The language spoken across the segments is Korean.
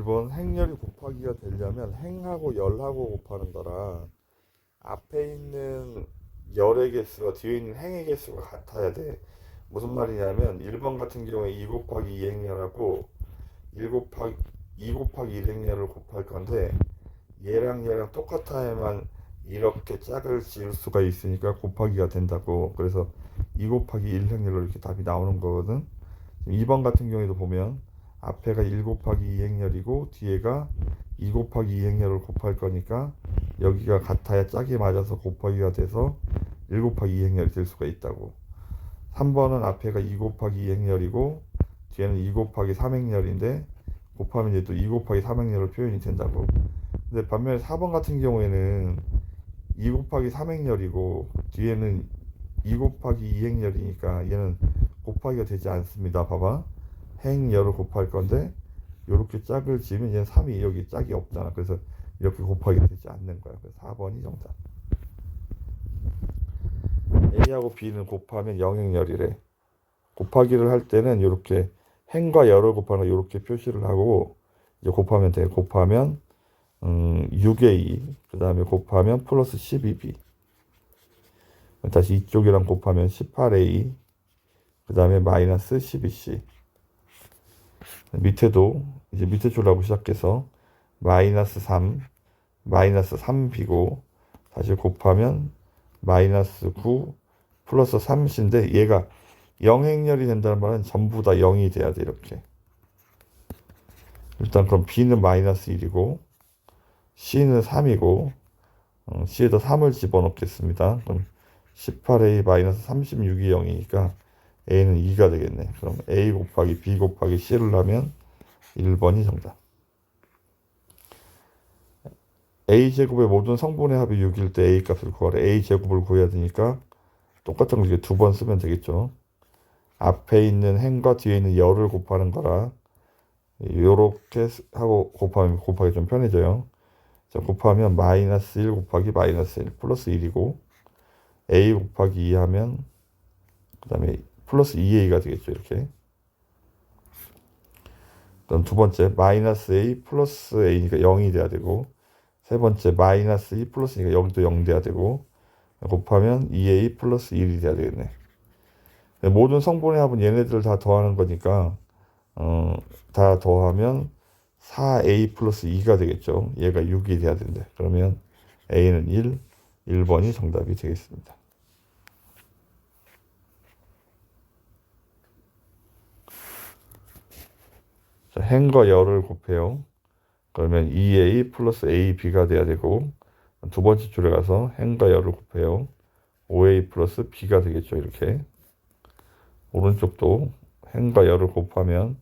1번 행렬이 곱하기가 되려면 행하고 열하고 곱하는 거라 앞에 있는 열의 개수와 뒤에 있는 행의 개수가 같아야 돼. 무슨 말이냐면 1번 같은 경우에 2 곱하기 2 행렬하고 2 곱하기 1 행렬을 곱할 건데 얘랑 똑같아야만 이렇게 짝을 지을 수가 있으니까 곱하기가 된다고. 그래서 2 곱하기 1 행렬로 이렇게 답이 나오는 거거든. 2번 같은 경우에도 보면 앞에가 1 곱하기 2 행렬이고 뒤에가 2 곱하기 2 행렬을 곱할 거니까 여기가 같아야 짝이 맞아서 곱하기가 돼서 1 곱하기 2 행렬이 될 수가 있다고. 3번은 앞에가 2 곱하기 2 행렬이고 뒤에는 2 곱하기 3 행렬인데 곱하면 이제 또 2 곱하기 3 행렬로 표현이 된다고. 근데 반면에 4번 같은 경우에는 2 곱하기 3 행렬이고 뒤에는 2 곱하기 2 행렬이니까 얘는 곱하기가 되지 않습니다. 봐봐. 행열을 곱할 건데 이렇게 짝을 지으면 얘는 3이 여기 짝이 없잖아. 그래서 이렇게 곱하기가 되지 않는 거야. 그래서 4번이 정답. A하고 B는 곱하면 영행열이래. 곱하기를 할 때는 이렇게 행과 열을 곱하는 거 이렇게 표시를 하고 이제 곱하면 돼. 곱하면 6A 그 다음에 곱하면 플러스 12B 다시 이쪽이랑 곱하면 18A 그 다음에 마이너스 12C 밑에도 이제 밑에 줄하고 시작해서 마이너스 3 마이너스 3B고 다시 곱하면 마이너스 9 플러스 3C인데 얘가 영행열이 된다는 말은 전부 다 0이 돼야 돼. 이렇게 일단 그럼 B는 마이너스 1이고 C는 3이고 C에다 3을 집어넣겠습니다. 그럼 18A 마이너스 36이 0이니까 A는 2가 되겠네. 그럼 A 곱하기 B 곱하기 C를 하면 1번이 정답. A제곱의 모든 성분의 합이 6일 때 A 값을 구하래. A제곱을 구해야 되니까 똑같은 거 이렇게 두 번 쓰면 되겠죠. 앞에 있는 행과 뒤에 있는 열을 곱하는 거라 요렇게 하고 곱하기 좀 편해져요. 자, 곱하면 마이너스 1 곱하기 마이너스 1 플러스 1이고 A 곱하기 2 하면 그 다음에 플러스 2A가 되겠죠. 이렇게. 그럼 두 번째 마이너스 A 플러스 A니까 0이 돼야 되고 세 번째 마이너스 2 플러스니까 여기도 0 돼야 되고 곱하면 2A 플러스 1이 돼야 되겠네. 모든 성분의 합은 얘네들 다 더하는 거니까 다 더하면 4A 플러스 2가 되겠죠. 얘가 6이 돼야 된대. 그러면 A는 1번이 정답이 되겠습니다. 자, 행과 열을 곱해요. 그러면 2A 플러스 AB가 돼야 되고 두 번째 줄에 가서 행과 열을 곱해요. 5A 플러스 B가 되겠죠. 이렇게. 오른쪽도 행과 열을 곱하면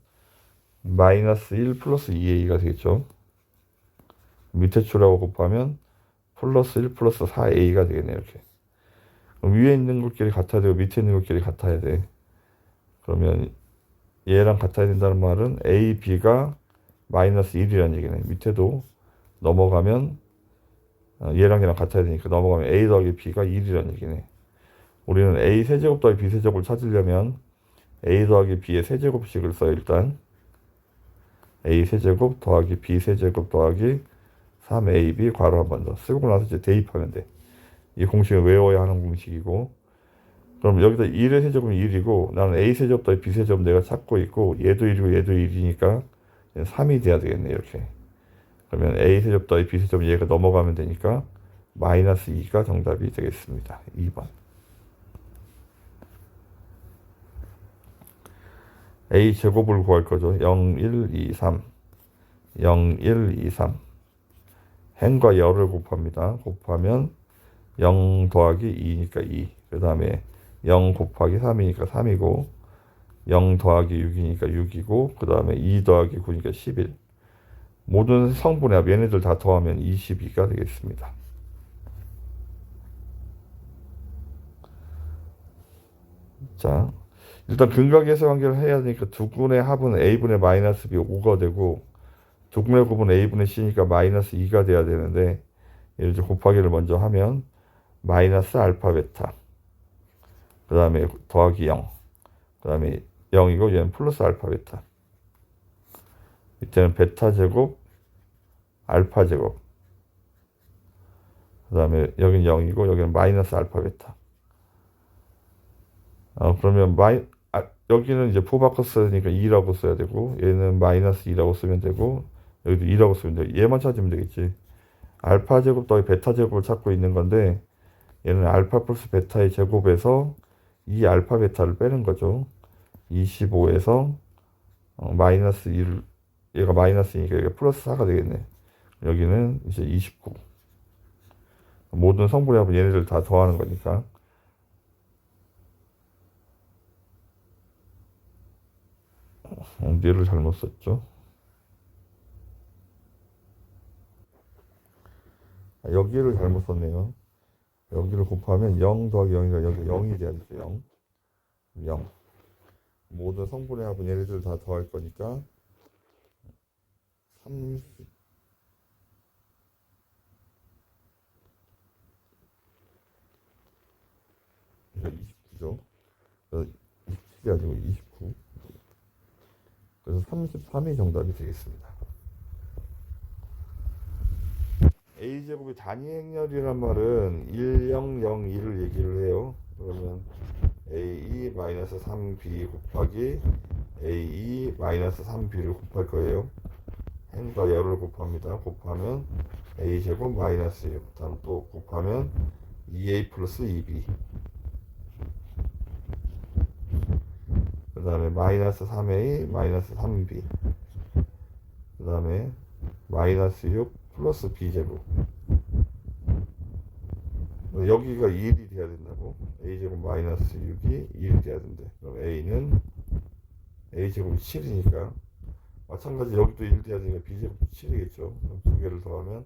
마이너스 1 플러스 2A가 되겠죠. 밑에 줄하고 곱하면 플러스 1 플러스 4A가 되겠네. 이렇게. 그럼 위에 있는 것끼리 같아야 되고 밑에 있는 것끼리 같아야 돼. 그러면 얘랑 같아야 된다는 말은 A, B가 마이너스 1이라는 얘기네. 밑에도 넘어가면 얘랑 같아야 되니까 넘어가면 A 더하기 B가 1이라는 얘기네. 우리는 A 세제곱 더하기 B 세제곱을 찾으려면 A 더하기 B의 세제곱식을 써요. 일단 A 세제곱 더하기 B 세제곱 더하기 3AB 괄호 한 번 더 쓰고 나서 이제 대입하면 돼. 이 공식을 외워야 하는 공식이고 그럼 여기다 1의 세제곱은 1이고 나는 A 세제곱 더하기 B 세제곱 내가 찾고 있고 얘도 1이고 얘도 1이니까 3이 돼야 되겠네. 이렇게. 그러면 A 세제곱 더하기 B 세제곱 얘가 넘어가면 되니까 마이너스 2가 정답이 되겠습니다. 2번. A 제곱을 구할 거죠. 0, 1, 2, 3 0, 1, 2, 3 행과 열을 곱합니다. 곱하면 0 더하기 2니까 2 그 다음에 0 곱하기 3이니까 3이고 0 더하기 6이니까 6이고 그 다음에 2 더하기 9니까 11 모든 성분의 합 얘네들 다 더하면 22가 되겠습니다. 자 일단 근각에서 관계를 해야 되니까 두근의 합은 A분의 마이너스 B 5가 되고 두근의 곱은 A분의 C니까 마이너스 2가 돼야 되는데 얘를 이제 곱하기를 먼저 하면 마이너스 알파 베타 그 다음에 더하기 0 그 다음에 0이고 얘는 플러스 알파 베타 이때는 베타 제곱, 알파 제곱. 그 다음에 여기는 0이고 여기는 마이너스 알파 베타. 그러면 여기는 이제 부 바꿨으니까 2라고 써야 되고 얘는 마이너스 2라고 쓰면 되고 여기도 2라고 쓰면 돼. 얘만 찾으면 되겠지. 알파 제곱 더하기 베타 제곱을 찾고 있는 건데 얘는 알파 플러스 베타의 제곱에서 이 알파 베타를 빼는 거죠. 25에서 마이너스 1, 얘가 마이너스니까 여기가 플러스 4가 되겠네. 여기는 이제 29. 모든 성분의 합은 얘네들 다 더하는 거니까. 얘를 잘못 썼죠. 여기를 잘못 썼네요. 여기를 곱하면 0 더하기 0이니까 여기 0이 돼야 되죠. 0. 0. 모든 성분의 합은 얘네들 다 더할 거니까 30. 이거 29죠. 27이 아니고 29. 그래서 33이 정답이 되겠습니다. a제곱의 단위 행렬이란 말은 1, 0, 0, 2를 얘기를 해요. 그러면 a2-3b 곱하기 a2-3b를 곱할 거예요. 행과 열을 곱합니다. 곱하면 a제곱 마이너스 6. 다음 또 곱하면 2a 플러스 2b. 그 다음에 마이너스 3a 마이너스 3b. 그 다음에 마이너스 6 플러스 b제곱. 여기가 1이 돼야 된다고. a제곱 마이너스 6이 1이 돼야 된대. 그럼 a는 a제곱이 7이니까 마찬가지 여기도 1 돼야 되니까 b제곱도 7이겠죠. 두 개를 더하면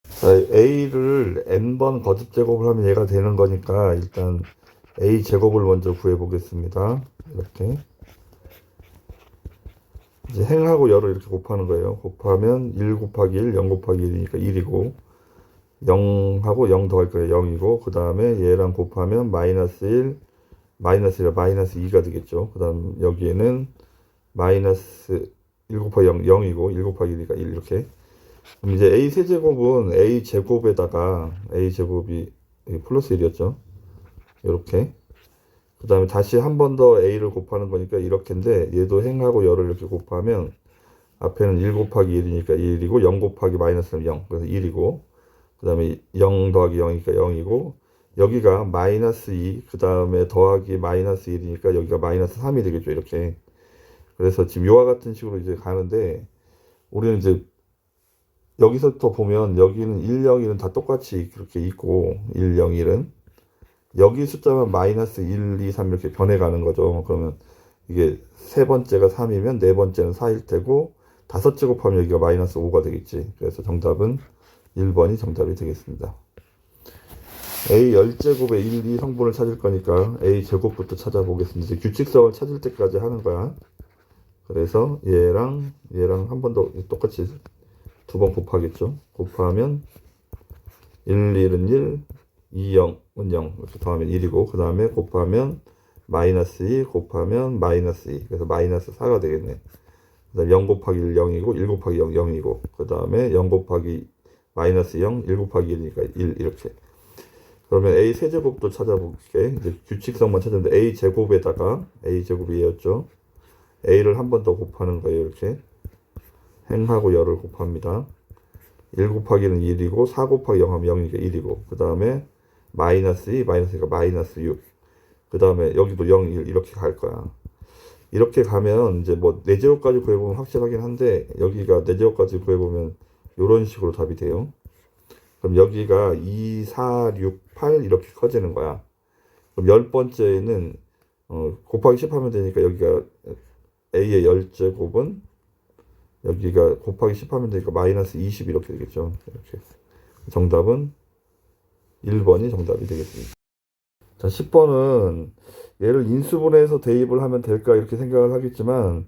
자, a를 n번 거듭 제곱을 하면 얘가 되는 거니까 일단 a 제곱을 먼저 구해 보겠습니다. 이렇게 이제 행하고 열을 이렇게 곱하는 거예요. 곱하면 1 곱하기 1, 0 곱하기 1이니까 1이고 0하고 0 더할 거예요. 0이고 그 다음에 얘랑 곱하면 마이너스 1, 마이너스 1, 마이너스 2가 되겠죠. 그 다음 여기에는 마이너스 1 곱하기 0, 0이고 1 곱하기 1이니까 1 이렇게. 그럼 이제 a 세제곱은 a 제곱에다가 a 제곱이 플러스 1이었죠. 이렇게. 그 다음에 다시 한 번 더 a를 곱하는 거니까 이렇게인데 얘도 행하고 열을 이렇게 곱하면 앞에는 1 곱하기 1이니까 1이고 0 곱하기 마이너스는 0 그래서 1이고 그 다음에 0 더하기 0이니까 0이고 여기가 마이너스 2 그 다음에 더하기 마이너스 1이니까 여기가 마이너스 3이 되겠죠. 이렇게. 그래서 지금 이와 같은 식으로 이제 가는데 우리는 이제 여기서부터 보면 여기는 1, 0, 1은 다 똑같이 그렇게 있고 1, 0, 1은 여기 숫자만 마이너스 1, 2, 3 이렇게 변해가는 거죠. 그러면 이게 세 번째가 3이면 네 번째는 4일 테고 다섯째 곱하면 여기가 마이너스 5가 되겠지. 그래서 정답은 1번이 정답이 되겠습니다. a 열제곱의 1, 2 성분을 찾을 거니까 a 제곱부터 찾아보겠습니다. 규칙성을 찾을 때까지 하는 거야. 그래서 얘랑 한 번 더 똑같이 두 번 곱하겠죠. 곱하면 1, 1은 1, 2, 0은 0 이렇게 더하면 1이고 그 다음에 곱하면 마이너스 2 곱하면 마이너스 2 그래서 마이너스 4가 되겠네. 그 다음에 0 곱하기 1 0이고 1 곱하기 0 0이고 그 다음에 0 곱하기 마이너스 0 1 곱하기 1이니까 1 이렇게. 그러면 a 세제곱도 찾아볼게. 이제 규칙성만 찾았는데 a 제곱에다가 a 제곱이 얘였죠. a를 한 번 더 곱하는 거예요. 이렇게 행하고 열을 곱합니다. 1 곱하기는 1이고 4 곱하기 0 하면 0이니까 1이고 그 다음에 마이너스 2 마이너스가 마이너스 6 그 다음에 여기도 0, 1 이렇게 갈 거야. 이렇게 가면 이제 뭐 4제곱까지 구해보면 확실하긴 한데 여기가 4제곱까지 구해보면 이런 식으로 답이 돼요. 그럼 여기가 2, 4, 6, 8 이렇게 커지는 거야. 그럼 10번째는 곱하기 10 하면 되니까 여기가 a의 열제곱은 여기가 곱하기 10 하면 되니까 마이너스 20 이렇게 되겠죠. 이렇게. 정답은 1번이 정답이 되겠습니다. 자, 10번은 얘를 인수분해해서 대입을 하면 될까 이렇게 생각을 하겠지만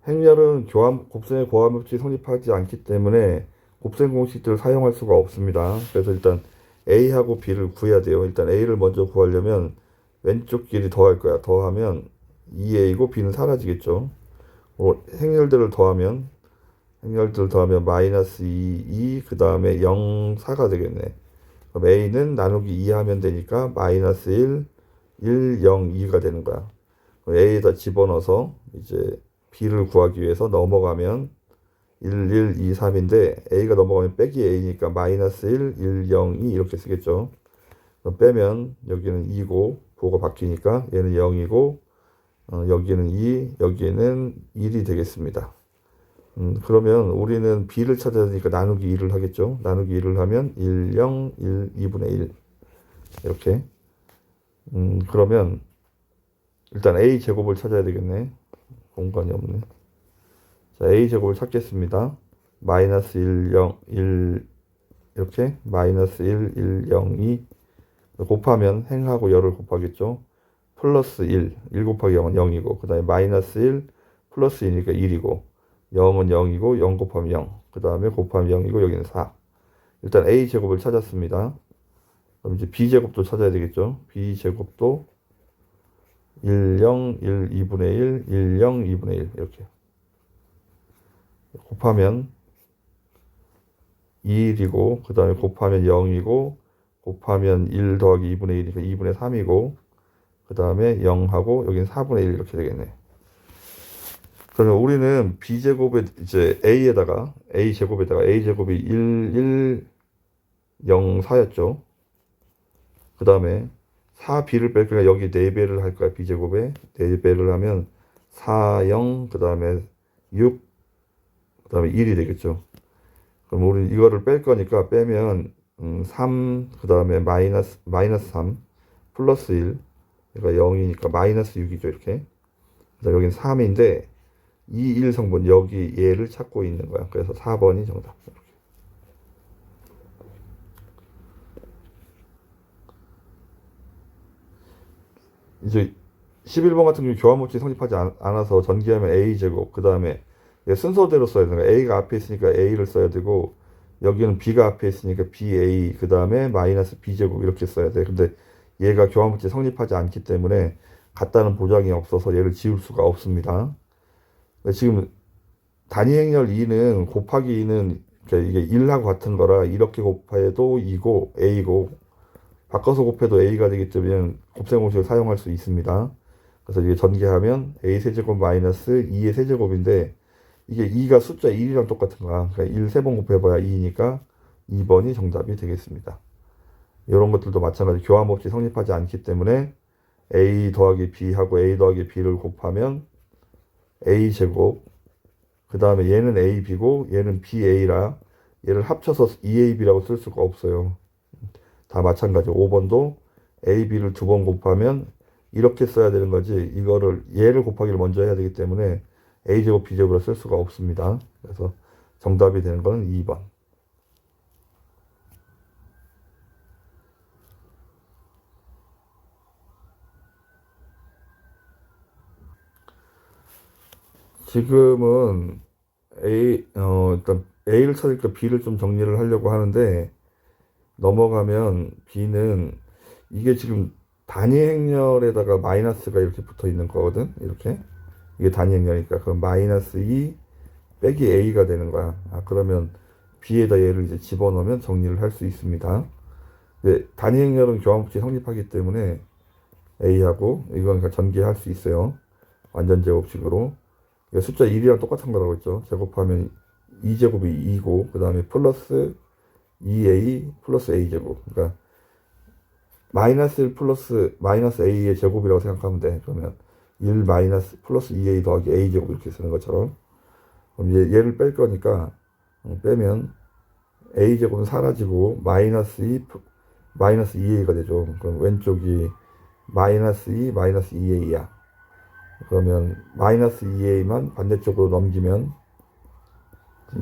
행렬은 곱셈의 고함법칙이 성립하지 않기 때문에 곱셈 공식들을 사용할 수가 없습니다. 그래서 일단 a하고 b를 구해야 돼요. 일단 a를 먼저 구하려면 왼쪽 길이 더할 거야. 더하면 2a고 b는 사라지겠죠. 행렬들을 더하면 행렬들 더하면 마이너스 2, 그 다음에 0, 4가 되겠네. 그럼 a는 나누기 2 하면 되니까 마이너스 1, 0, 2가 되는 거야. a에다 집어넣어서 이제 b를 구하기 위해서 넘어가면 1, 2, 3인데 a가 넘어가면 빼기 a니까 마이너스 1, 0, 2 이렇게 쓰겠죠. 그럼 빼면 여기는 2고 부호가 바뀌니까 얘는 0이고 여기는 2, 여기는 1이 되겠습니다. 그러면 우리는 b를 찾아야 되니까 나누기 2를 하겠죠. 나누기 2를 하면 1, 0, 1, 2분의 1 이렇게. 그러면 일단 a 제곱을 찾아야 되겠네. 공간이 없네. 자, a 제곱을 찾겠습니다. 마이너스 1, 0, 1 이렇게 마이너스 1, 1, 0, 2 곱하면 행하고 열을 곱하겠죠. 플러스 1 곱하기 0은 0이고 그 다음에 마이너스 1 플러스 2니까 1이고 0은 0이고 0 곱하면 0 그 다음에 곱하면 0이고 여기는 4. 일단 a 제곱을 찾았습니다. 그럼 이제 b 제곱도 찾아야 되겠죠. b 제곱도 1, 0, 1, 2분의 1, 1, 0, 2분의 1 이렇게 곱하면 2이고 그 다음에 곱하면 0이고 곱하면 1 더하기 2분의 1이니까 2분의 3이고 그 다음에 0하고 여기는 4분의 1 이렇게 되겠네. 그러면 우리는 b제곱에 이제 a에다가 a 제곱이 1, 0, 4였죠. 그 다음에 4b를 뺄 거니까 여기 4배를 할 거야. b제곱에 4배를 하면 4, 0, 그 다음에 6, 그 다음에 1이 되겠죠. 그럼 우리 이거를 뺄 거니까 빼면 3, 그 다음에 마이너스 3, 플러스 1, 그러니까 0이니까 마이너스 6이죠. 이렇게. 그다음 여기는 3인데 2, 1 성분 여기 얘를 찾고 있는 거야. 그래서 4번이 정답. 이렇게. 이제 11번 같은 경우 교환법칙이 성립하지 않아서 전개하면 a제곱 그 다음에 순서대로 써야 되는 거야. a가 앞에 있으니까 a를 써야 되고 여기는 b가 앞에 있으니까 ba 그 다음에 마이너스 b제곱 이렇게 써야 돼. 근데 얘가 교환법칙이 성립하지 않기 때문에 같다는 보장이 없어서 얘를 지울 수가 없습니다. 지금 단위 행렬 2는 곱하기 2는 이게 1하고 같은 거라 이렇게 곱해도 2고 a고 바꿔서 곱해도 a가 되기 때문에 곱셈 공식을 사용할 수 있습니다. 그래서 이게 전개하면 a 세제곱 마이너스 2의 세제곱인데 이게 2가 숫자 1이랑 똑같은 거야. 그러니까 1 3번 곱해봐야 2니까 2번이 정답이 되겠습니다. 이런 것들도 마찬가지 교환법칙이 성립하지 않기 때문에 a 더하기 b하고 a 더하기 b를 곱하면 a 제곱 그 다음에 얘는 ab고 얘는 ba라 얘를 합쳐서 2ab라고 쓸 수가 없어요. 다 마찬가지 5번도 ab를 2번 곱하면 이렇게 써야 되는 거지 이거를 얘를 곱하기를 먼저 해야 되기 때문에 a제곱 b제곱으로 쓸 수가 없습니다. 그래서 정답이 되는 거는 2번. 지금은 일단 A를 찾으니까 B를 좀 정리를 하려고 하는데 넘어가면 B는 이게 지금 단위 행렬에다가 마이너스가 이렇게 붙어 있는 거거든. 이렇게 이게 단위 행렬이니까 그럼 마이너스 2 빼기 A가 되는 거야. 그러면 B에다 얘를 이제 집어넣으면 정리를 할 수 있습니다. 근데 단위 행렬은 교환법칙이 성립하기 때문에 A하고 이건 그러니까 전개할 수 있어요. 완전 제곱식으로. 숫자 1이랑 똑같은 거라고 했죠. 제곱하면 2제곱이 2고 그 다음에 플러스 2a 플러스 a제곱. 그러니까 마이너스 1 플러스 마이너스 a의 제곱이라고 생각하면 돼. 그러면 1 마이너스 플러스 2a 더하기 a제곱 이렇게 쓰는 것처럼. 그럼 얘를 뺄 거니까 빼면 a제곱은 사라지고 마이너스 2 마이너스 2a가 되죠. 그럼 왼쪽이 마이너스 2 마이너스 2a야. 그러면 마이너스 2a만 반대쪽으로 넘기면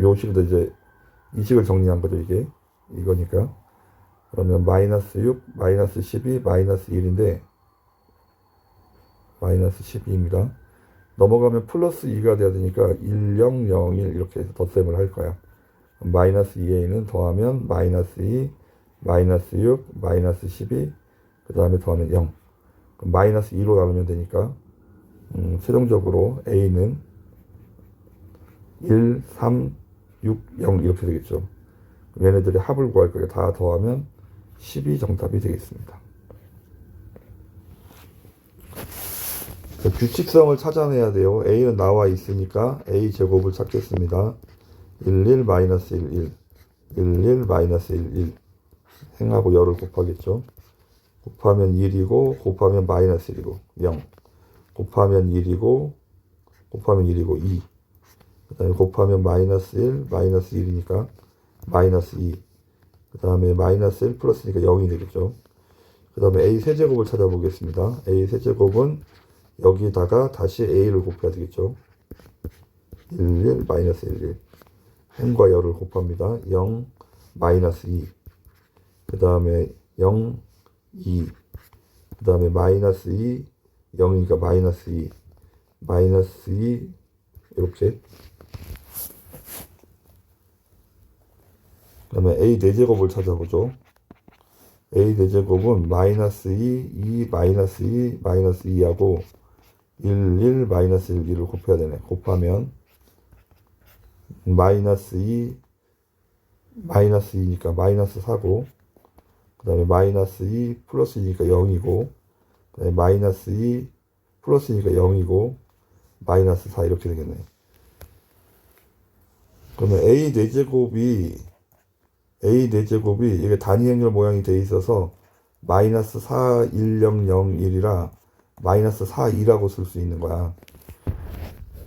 요 식으로 이제 이 식을 정리한 거죠. 이게 이거니까 그러면 마이너스 6 마이너스 12 마이너스 1인데 마이너스 12입니다. 넘어가면 플러스 2가 돼야 되니까 1 0 0 1 이렇게 해서 덧셈을 할 거야. 마이너스 2a는 더하면 마이너스 2 마이너스 6 마이너스 12 그 다음에 더하면 0 그럼 마이너스 2로 나누면 되니까 최종적으로 a는 1, 3, 6, 0 이렇게 되겠죠. 얘네들의 합을 구할 거예요. 다 더하면 10이 정답이 되겠습니다. 규칙성을 찾아내야 돼요. a는 나와 있으니까 a 제곱을 찾겠습니다. 11 마이너스 11 11 마이너스 11 행하고 열을 곱하겠죠. 곱하면 1이고 곱하면 마이너스 1이고 0 곱하면 1이고 곱하면 1이고 2 그 다음에 곱하면 마이너스 1 마이너스 1이니까 마이너스 2 그 다음에 마이너스 1 플러스니까 0이 되겠죠. 그 다음에 a 세제곱을 찾아보겠습니다. a 세제곱은 여기다가 다시 a를 곱해야 되겠죠. 11 마이너스 11 행과 열을 곱합니다. 0 마이너스 2 그 다음에 0 2 그 다음에 마이너스 2 0이니까 마이너스 2 마이너스 2 이렇게 그 다음에 a 4제곱을 찾아보죠. a 4제곱은 마이너스 2 2 마이너스 2 마이너스 2하고 1 1 마이너스 1 2를 곱해야 되네. 곱하면 마이너스 2 마이너스 2니까 마이너스 4고 그 다음에 마이너스 2 플러스 2니까 0이고 그 다음에 마이너스 2 플러스 2니까 0이고 마이너스 4 이렇게 되겠네. 그러면 a 4제곱이 이게 단위 행렬 모양이 돼 있어서 마이너스 4 1 0 0 1이라 마이너스 4 2라고 쓸 수 있는 거야.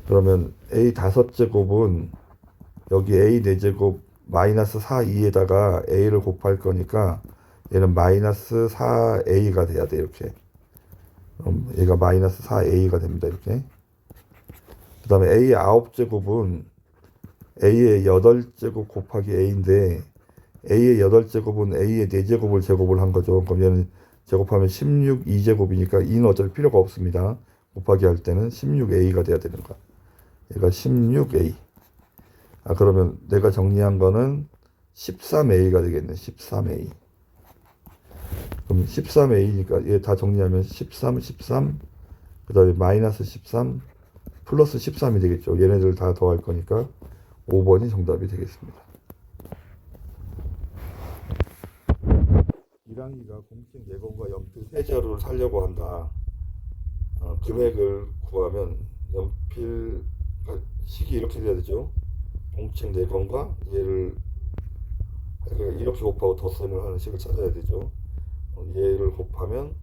그러면 a 5제곱은 여기 a 4제곱 마이너스 4 2에다가 a를 곱할 거니까 얘는 마이너스 4a가 돼야 돼. 이렇게 얘가 마이너스 4a가 됩니다. 이렇게 그 다음에 a의 9제곱은 a의 8제곱 곱하기 a인데 a의 8제곱은 a의 4제곱을 제곱을 한 거죠. 그럼 얘는 제곱하면 16 2제곱이니까 2는 어차피 필요가 없습니다. 곱하기 할 때는 16a가 돼야 되는 거야. 얘가 16a. 그러면 내가 정리한 거는 13a가 되겠네. 13a. 그럼 13a니까 얘 다 정리하면 13, 13, 그 다음에 마이너스 13, 플러스 13이 되겠죠. 얘네들 다 더할 거니까 5번이 정답이 되겠습니다. 1학기가 공식 예금과 연필 세 자루를 사려고 한다. 금액을 구하면 연필 식이 이렇게 돼야 되죠. 공책 내건과 얘를 이렇게 곱하고 덧셈을 하는 식을 찾아야 되죠. 얘를 곱하면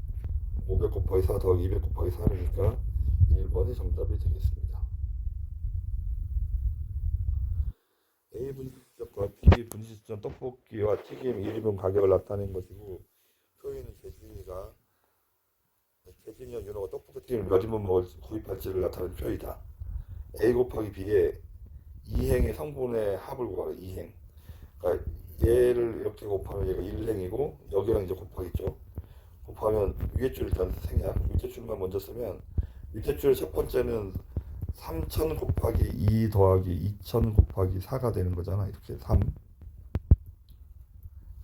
500 곱하기 4 더하기 200 곱하기 3이니까 1번이 정답이 되겠습니다. A 분식점과 B 분식점 떡볶이와 튀김 1인분 가격을 나타낸 것이고 표현은 재진이와 윤호가 떡볶이 튀김을 몇 인분 구입할지를 나타낸 표이다. A 곱하기 B의 2행의 성분의 합을 구하라. 2행. 그러니까 얘를 이렇게 곱하면 얘가 1행이고 여기랑 이제 곱하겠죠. 곱하면 위에 줄 일단 생략. 밑에 줄만 먼저 쓰면 밑에 줄 첫 번째는 3000 곱하기 2 더하기 2000 곱하기 4가 되는 거잖아. 이렇게 3.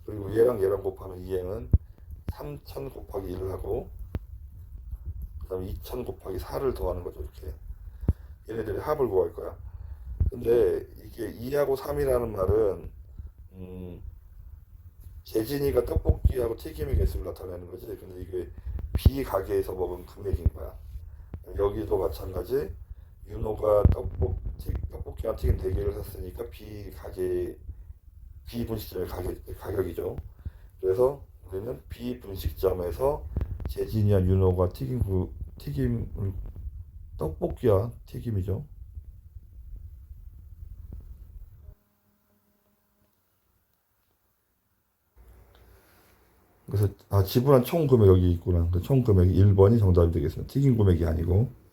그리고 얘랑 곱하면 2행은 3000 곱하기 1을 하고 그 다음에 2000 곱하기 4를 더하는 거죠. 이렇게 얘네들의 합을 구할 거야. 근데 이게 2하고 3이라는 말은 재진이가 떡볶이하고 튀김의 개수를 나타내는 거지. 근데 이게 B 가게에서 먹은 금액인 거야. 여기도 마찬가지. 윤호가 떡볶이와 튀김 4개를 샀으니까 B 분식점의 가격이죠. 그래서 우리는 B 분식점에서 재진이와 윤호가 떡볶이와 튀김이죠. 그래서 지불한 총 금액 여기 있구나. 총 금액이 1번이 정답이 되겠습니다. 튀김 금액이 아니고.